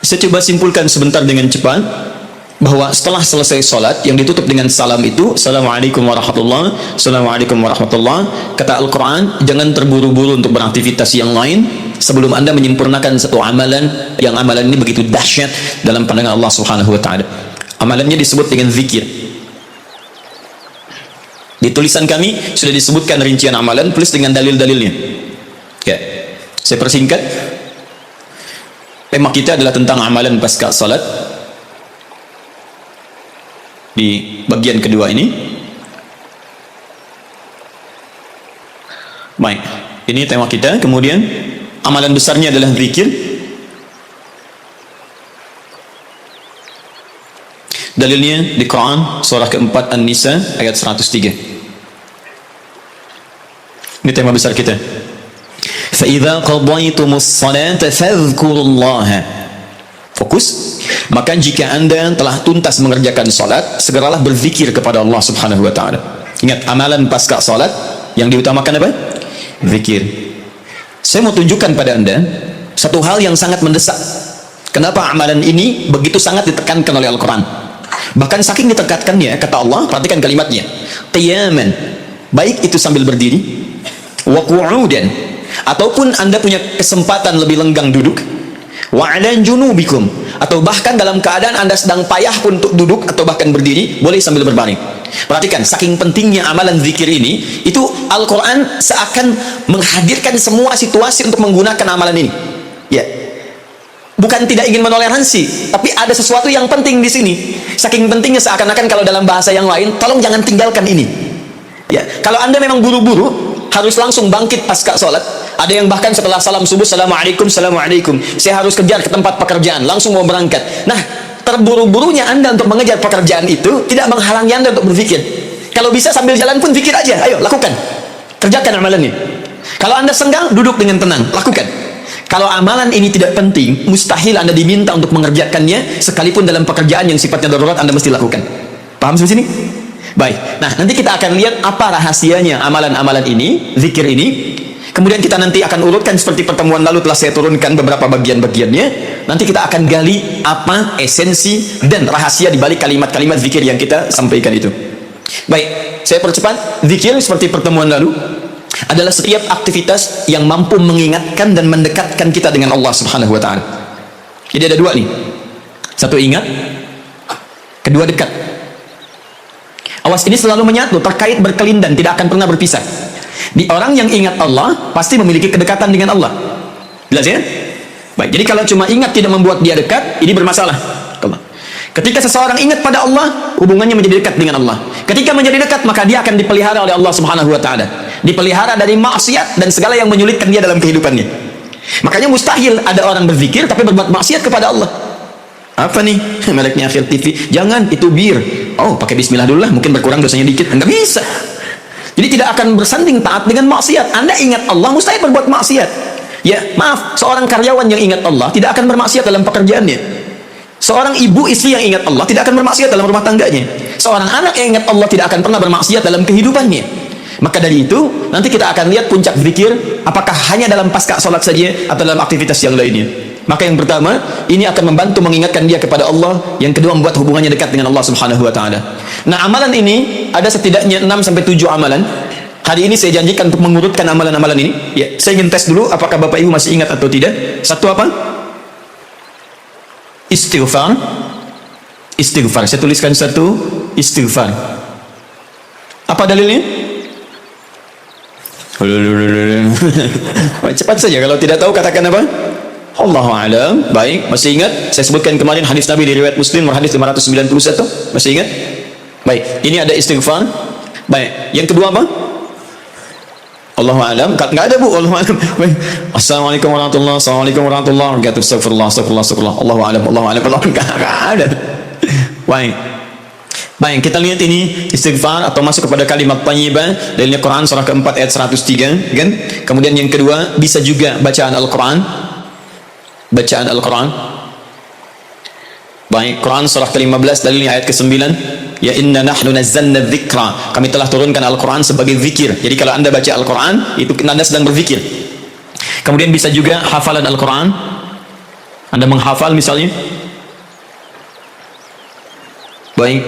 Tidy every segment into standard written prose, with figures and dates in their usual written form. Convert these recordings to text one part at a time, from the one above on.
Saya coba simpulkan sebentar dengan cepat bahwa setelah selesai sholat yang ditutup dengan salam itu, Assalamualaikum warahmatullahi, Assalamualaikum warahmatullahi. Kata Al-Quran, jangan terburu-buru untuk beraktivitas yang lain sebelum Anda menyempurnakan satu amalan, yang amalan ini begitu dahsyat dalam pandangan Allah Subhanahu wa Ta'ala. Amalannya disebut dengan zikir. Di tulisan kami sudah disebutkan rincian amalan plus dengan dalil-dalilnya. Ya, saya persingkat. Tema kita adalah tentang amalan pasca salat. Di bagian kedua ini, baik, ini tema kita. Kemudian amalan besarnya adalah zikir. Dalilnya di Quran surah keempat An-Nisa ayat 103. Ini tema besar kita. فَإِذَا قَضَيْتُمُ الصَّلَاةَ فَاذْكُرُوا اللَّهَ. Fokus. Maka jika Anda telah tuntas mengerjakan salat, segeralah berzikir kepada Allah Subhanahu wa Ta'ala. Ingat, amalan pasca salat yang diutamakan apa? Zikir. Saya mau tunjukkan pada Anda satu hal yang sangat mendesak. Kenapa amalan ini begitu sangat ditekankan oleh Al-Quran? Bahkan saking ditekankannya, kata Allah, perhatikan kalimatnya, qiyaman, baik itu sambil berdiri, wa qu'udan, ataupun Anda punya kesempatan lebih lenggang duduk, wa 'ala junubikum, atau bahkan dalam keadaan Anda sedang payah pun untuk duduk atau bahkan berdiri, boleh sambil berbaring. Perhatikan, saking pentingnya amalan zikir ini, itu Al-Quran seakan menghadirkan semua situasi untuk menggunakan amalan ini. Ya, bukan tidak ingin menoleransi, tapi ada sesuatu yang penting di sini. Saking pentingnya seakan-akan kalau dalam bahasa yang lain, tolong jangan tinggalkan ini. Ya, kalau Anda memang buru-buru, harus langsung bangkit pasca sholat. Ada yang bahkan setelah salam subuh, Assalamualaikum, Assalamualaikum, saya harus kejar ke tempat pekerjaan, langsung mau berangkat. Nah, terburu-burunya Anda untuk mengejar pekerjaan itu tidak menghalangi Anda untuk berpikir. Kalau bisa sambil jalan pun pikir aja, ayo lakukan, kerjakan amalan ini. Kalau Anda senggang, duduk dengan tenang, lakukan. Kalau amalan ini tidak penting, mustahil Anda diminta untuk mengerjakannya, sekalipun dalam pekerjaan yang sifatnya darurat Anda mesti lakukan. Paham sampai sini? Baik, nah nanti kita akan lihat apa rahasianya amalan-amalan ini, zikir ini. Kemudian kita nanti akan urutkan seperti pertemuan lalu telah saya turunkan beberapa bagian-bagiannya. Nanti kita akan gali apa esensi dan rahasia di balik kalimat-kalimat zikir yang kita sampaikan itu. Baik, saya percepat. Zikir seperti pertemuan lalu adalah setiap aktivitas yang mampu mengingatkan dan mendekatkan kita dengan Allah Subhanahu wa Ta'ala. Jadi ada dua nih. Satu ingat, kedua dekat. Awas, ini selalu menyatu, terkait berkelindan, tidak akan pernah berpisah. Di orang yang ingat Allah pasti memiliki kedekatan dengan Allah. Jelas ya? Baik, jadi kalau cuma ingat tidak membuat dia dekat, ini bermasalah. Ketika seseorang ingat pada Allah, hubungannya menjadi dekat dengan Allah. Ketika menjadi dekat, maka dia akan dipelihara oleh Allah Subhanahu wa Ta'ala. Dipelihara dari maksiat dan segala yang menyulitkan dia dalam kehidupannya. Makanya mustahil ada orang berzikir tapi berbuat maksiat kepada Allah. Apa nih? Meleknya akhir TV. Jangan, itu bir. Oh, pakai bismillah dulu lah, mungkin berkurang dosanya dikit. Enggak bisa. Jadi tidak akan bersanding taat dengan maksiat. Anda ingat Allah, mustahil berbuat maksiat. Ya, maaf, seorang karyawan yang ingat Allah tidak akan bermaksiat dalam pekerjaannya. Seorang ibu istri yang ingat Allah tidak akan bermaksiat dalam rumah tangganya. Seorang anak yang ingat Allah tidak akan pernah bermaksiat dalam kehidupannya. Maka dari itu, nanti kita akan lihat puncak zikir, apakah hanya dalam pasca sholat saja atau dalam aktivitas yang lainnya. Maka yang pertama, ini akan membantu mengingatkan dia kepada Allah. Yang kedua, membuat hubungannya dekat dengan Allah Subhanahu wa Ta'ala. Nah, amalan ini ada setidaknya 6-7 amalan. Hari ini saya janjikan untuk mengurutkan amalan-amalan ini. Ya, saya ingin tes dulu apakah Bapak Ibu masih ingat atau tidak. Satu apa? Istighfar. Istighfar. Saya tuliskan satu, istighfar. Apa dalilnya? Cepat saja, kalau tidak tahu katakan apa? Allahu a'lam. Baik, masih ingat? Saya sebutkan kemarin hadis Nabi di riwayat Muslim, hadis 591. Masih ingat? Baik, ini ada istighfar. Baik, yang kedua apa? Allahu a'lam. Enggak ada, Bu. Allahu a'lam. Assalamualaikum warahmatullahi wabarakatuh. Assalamualaikum warahmatullahi wabarakatuh. Astagfirullah, astagfirullah, astagfirullah. Allahu a'lam, Allahu a'lam. Enggak ada. Baik. Baik, kita lihat ini istighfar atau masuk kepada kalimat thayyibah. Dalilnya Quran surah keempat ayat 103, kan? Kemudian yang kedua, bisa juga bacaan Al-Quran. Bacaan Al-Quran. Baik, Quran surah ke-15 dalilnya ayat ke-9. Ya inna nahnu nazzalna dzikra. Kami telah turunkan Al-Quran sebagai zikir. Jadi kalau Anda baca Al-Quran, itu Anda sedang berzikir. Kemudian bisa juga hafalan Al-Quran. Anda menghafal misalnya. Baik.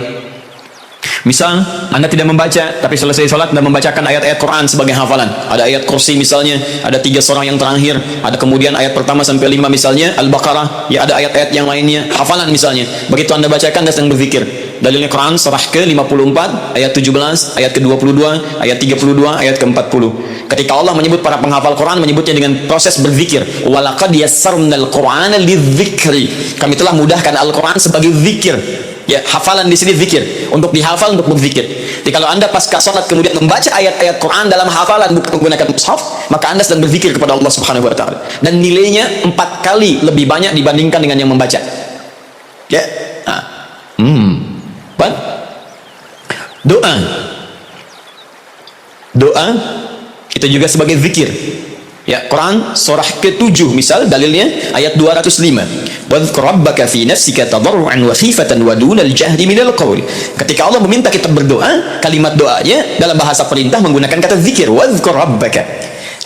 Misal Anda tidak membaca, tapi selesai sholat Anda membacakan ayat-ayat Quran sebagai hafalan. Ada ayat kursi misalnya, ada 3 surah yang terakhir, ada kemudian ayat pertama sampai 5 misalnya, Al-Baqarah, ya ada ayat-ayat yang lainnya, hafalan misalnya. Begitu Anda bacakan, Anda sedang berzikir. Dalilnya Quran surah ke-54, ayat 17, ayat ke-22, ayat 32, ayat ke-40. Ketika Allah menyebut para penghafal Quran, menyebutnya dengan proses berzikir. Walaqad yassarnal Qur'ana lidzikri. Kami telah mudahkan Al-Quran sebagai zikir. Ya, hafalan di sini zikir, untuk dihafal, untuk berzikir. Jadi kalau Anda pasca salat kemudian membaca ayat-ayat Quran dalam hafalan bukan menggunakan mushaf, maka Anda sedang berzikir kepada Allah Subhanahu wa taala. Dan nilainya 4 kali lebih banyak dibandingkan dengan yang membaca. Ya. Nah. Apa? Doa. Doa itu juga sebagai zikir. Ya, Quran surah ke-7 misal dalilnya ayat 205. Wadhkur rabbaka fi nafsika tadarruan wa khifatan wa dunal jahri minal qaul. Ketika Allah meminta kita berdoa, kalimat doanya dalam bahasa perintah menggunakan kata zikir. Wadhkur rabbaka.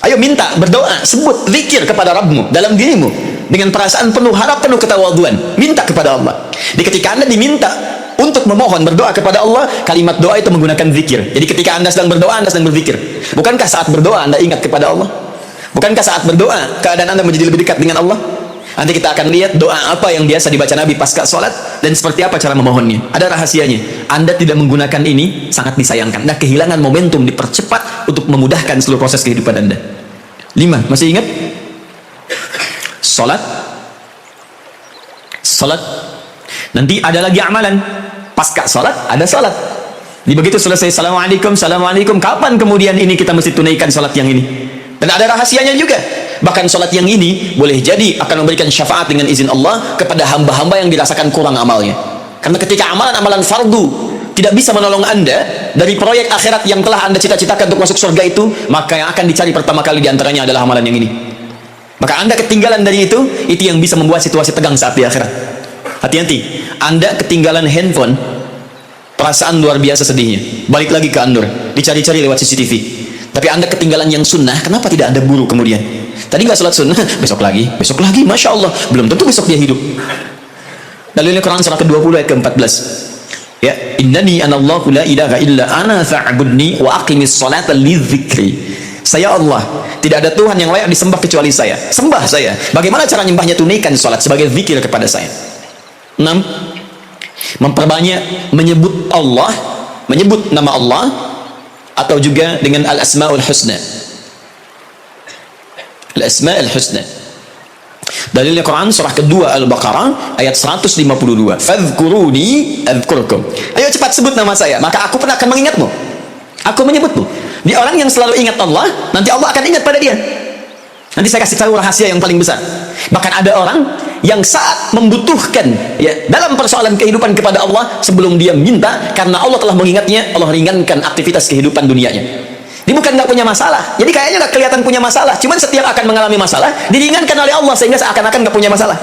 Ayo minta, berdoa, sebut zikir kepada Rabbmu dalam dirimu dengan perasaan penuh, harap penuh, ketawaduan. Minta kepada Allah. Jadi ketika Anda diminta untuk memohon berdoa kepada Allah, kalimat doa itu menggunakan zikir. Jadi ketika Anda sedang berdoa, Anda sedang berzikir. Bukankah saat berdoa Anda ingat kepada Allah? Bukankah saat berdoa keadaan Anda menjadi lebih dekat dengan Allah? Nanti kita akan lihat doa apa yang biasa dibaca Nabi pasca sholat dan seperti apa cara memohonnya. Ada rahasianya. Anda tidak menggunakan ini sangat disayangkan. Anda kehilangan momentum, dipercepat untuk memudahkan seluruh proses kehidupan Anda. 5, masih ingat? Sholat. Sholat. Nanti ada lagi amalan. Pasca sholat ada sholat. Di begitu selesai Assalamualaikum, Assalamualaikum, kapan kemudian ini kita mesti tunaikan sholat yang ini? Dan ada rahasianya juga. Bahkan sholat yang ini boleh jadi akan memberikan syafaat dengan izin Allah kepada hamba-hamba yang dirasakan kurang amalnya. Karena ketika amalan-amalan fardu tidak bisa menolong Anda dari proyek akhirat yang telah Anda cita-citakan untuk masuk surga itu, maka yang akan dicari pertama kali diantaranya adalah amalan yang ini. Maka Anda ketinggalan dari itu yang bisa membuat situasi tegang saat di akhirat. Hati-hati, Anda ketinggalan handphone, perasaan luar biasa sedihnya. Balik lagi ke Anur, dicari-cari lewat CCTV. Tapi Anda ketinggalan yang sunnah, kenapa tidak Anda buru kemudian? Tadi nggak sholat sunnah, besok lagi, Masya Allah, belum tentu besok dia hidup. Dalilnya Quran surah ke-20 ayat ke-14. Ya, innani anallahu la ilaha illa ana fa'budni wa aqimis salata lidzikri. Saya Allah, tidak ada Tuhan yang layak disembah kecuali saya. Sembah saya. Bagaimana cara nyembahnya? Tunaikan salat sebagai zikir kepada saya. 6. Memperbanyak menyebut Allah, menyebut nama Allah, atau juga dengan al-asma'ul husna. Al-asma'ul husna. Dalilnya Quran surah kedua Al-Baqarah ayat 152. Fadhkuruni adzkurkum. Ayo cepat sebut nama saya, maka aku pun akan mengingatmu. Aku menyebutmu. Dia orang yang selalu ingat Allah, nanti Allah akan ingat pada dia. Nanti saya kasih tahu rahasia yang paling besar. Bahkan ada orang yang saat membutuhkan ya dalam persoalan kehidupan kepada Allah, sebelum dia minta, karena Allah telah mengingatnya, Allah ringankan aktivitas kehidupan dunianya. Dia bukan nggak punya masalah, jadi kayaknya nggak kelihatan punya masalah, cuman setiap akan mengalami masalah diringankan oleh Allah sehingga seakan-akan nggak punya masalah.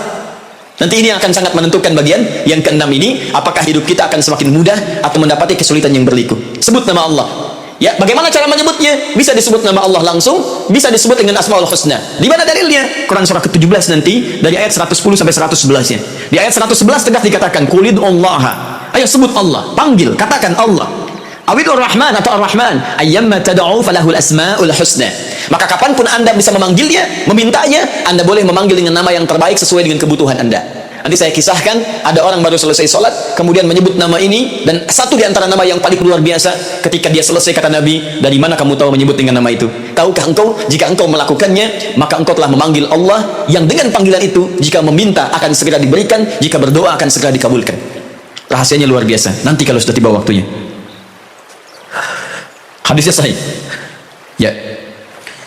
Nanti ini akan sangat menentukan bagian yang ke-6 ini, apakah hidup kita akan semakin mudah atau mendapati kesulitan yang berliku. Sebut nama Allah. Ya, bagaimana cara menyebutnya? Bisa disebut nama Allah langsung, bisa disebut dengan Asmaul Husna. Di mana dalilnya? Quran surah ke-17 nanti dari ayat 110 sampai 111-nya. Di ayat 111 tegas dikatakan, "Qulidullaha." Ayo sebut Allah, panggil, katakan Allah. Awidur Rahman atau Ar-Rahman, ayyamma tad'u falahul asmaul husna. Maka kapanpun Anda bisa memanggilnya, memintanya, Anda boleh memanggil dengan nama yang terbaik sesuai dengan kebutuhan Anda. Nanti saya kisahkan, ada orang baru selesai sholat, kemudian menyebut nama ini, dan satu di antara nama yang paling luar biasa, ketika dia selesai kata Nabi, dari mana kamu tahu menyebut dengan nama itu? Tahukah engkau, jika engkau melakukannya, maka engkau telah memanggil Allah, yang dengan panggilan itu, jika meminta akan segera diberikan, jika berdoa akan segera dikabulkan. Rahasianya luar biasa, nanti kalau sudah tiba waktunya. Hadisnya sahih. Ya.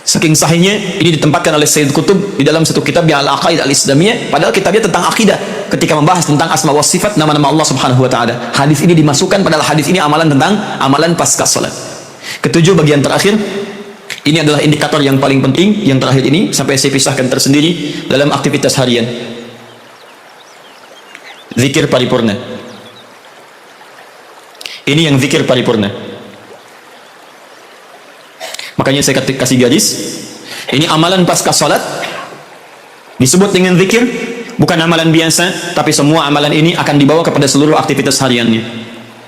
Saking sahihnya ini ditempatkan oleh Sayyid Qutb di dalam satu kitab yang Al-Aqaid Al-Islamiyah, padahal kitabnya tentang akidah, ketika membahas tentang asma wa sifat, nama-nama Allah Subhanahu wa taala. Hadis ini dimasukkan, padahal hadis ini amalan tentang amalan pasca salat. Ketujuh, bagian terakhir. Ini adalah indikator yang paling penting, yang terakhir ini sampai saya pisahkan tersendiri dalam aktivitas harian. Zikir paripurna. Ini yang zikir paripurna. Makanya saya kasih garis, ini amalan pasca salat disebut dengan zikir, bukan amalan biasa, tapi semua amalan ini akan dibawa kepada seluruh aktivitas hariannya.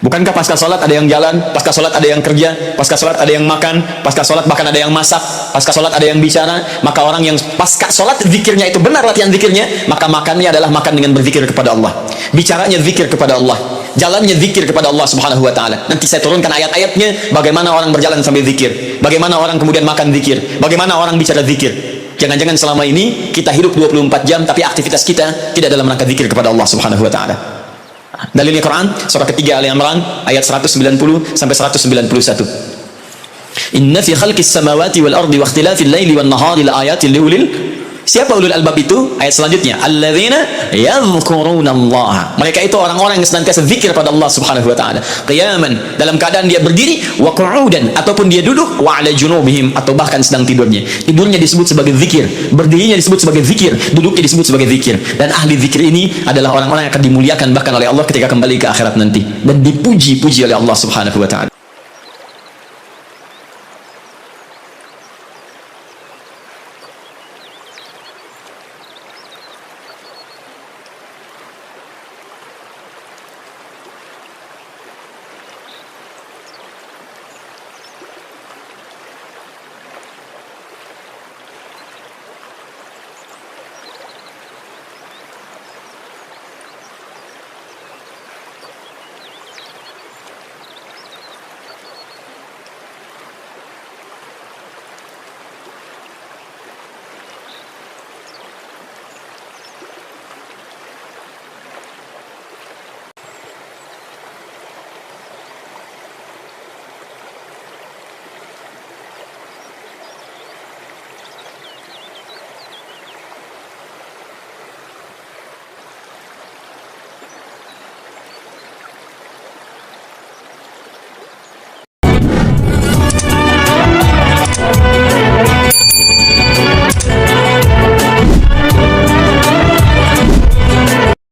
Bukankah pasca sholat ada yang jalan, pasca sholat ada yang kerja, pasca sholat ada yang makan, pasca sholat bahkan ada yang masak, pasca sholat ada yang bicara? Maka orang yang pasca sholat zikirnya itu benar latihan zikirnya, maka makannya adalah makan dengan berzikir kepada Allah, bicaranya zikir kepada Allah, jalannya zikir kepada Allah subhanahu wa ta'ala. Nanti saya turunkan ayat-ayatnya, bagaimana orang berjalan sambil zikir, bagaimana orang kemudian makan zikir, bagaimana orang bicara zikir. Jangan-jangan selama ini kita hidup 24 jam, tapi aktivitas kita tidak dalam rangka zikir kepada Allah subhanahu wa ta'ala. Dalilnya Quran, surah ketiga Ali Imran, ayat 190 sampai 191. Inna fi khalqis samawati wal ardi wa ikhtilafil laili wan nahari laayatin liulil. Siapa ulul albab itu? Ayat selanjutnya, alladzina yadhkurunallaha. Mereka itu orang-orang yang senantiasa zikir pada Allah Subhanahu wa taala. Qiyaman, dalam keadaan dia berdiri, wa qu'udan, ataupun dia duduk, wa 'ala junubihim, atau bahkan sedang tidurnya. Tidurnya disebut sebagai zikir, berdirinya disebut sebagai zikir, duduknya disebut sebagai zikir. Dan ahli zikir ini adalah orang-orang yang akan dimuliakan bahkan oleh Allah ketika kembali ke akhirat nanti dan dipuji-puji oleh Allah Subhanahu wa taala.